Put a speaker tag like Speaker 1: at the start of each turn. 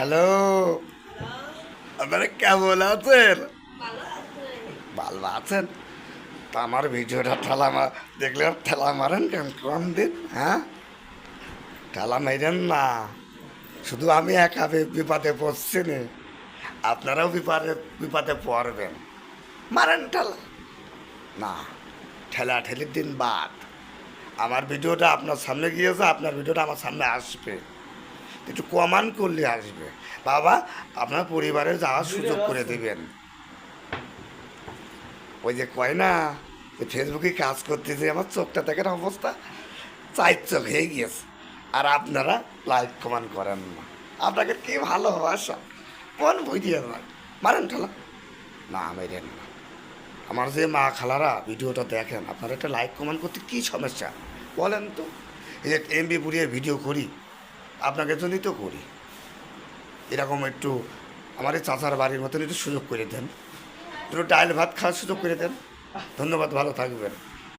Speaker 1: Hello, আপনারা কেমন আছেন? ভালো আছেন? তা আমার ভিডিওটা দেখলে ঠেলা মারেন কেন কম দিন? হ্যাঁ, ঠেলা মারেন না। শুধু আমি একা বিপদে পড়ছি না, আপনারাও বিপদে বিপদে পড়বেন। মারেন ঠেলা না, ঠেলা ঠেলির দিন বাদ। আমার ভিডিওটা আপনার সামনে গিয়েছে, আপনার ভিডিওটা আমার সামনে আসবে, একটু কমান করলে আসবে। বাবা, আপনার পরিবারে যাওয়ার সুযোগ করে দেবেন। ওই যে কয় না, ফেসবুকে কাজ করতেছে, আমার চোখটা দেখেন অবস্থা, চার চোখ হয়ে গিয়েছে। আর আপনারা লাইক কমান করেন না। আপনাকে কি ভালোবাসা, কোন বই দিয়ে মারেন ঠেলা না, মেরেন না। আমার যে মা খালারা ভিডিওটা দেখেন, আপনারা একটা লাইক কমেন্ট করতে কী সমস্যা বলেন তো? এই যে এমবি পুড়িয়ে ভিডিও করি, আপনাকে জন্যই তো করি। এরকম একটু আমার এই চাচার বাড়ির মতন একটু সুযোগ করে দেন, একটু ডাল ভাত খাওয়ার সুযোগ করে দেন। ধন্যবাদ, ভালো থাকবেন।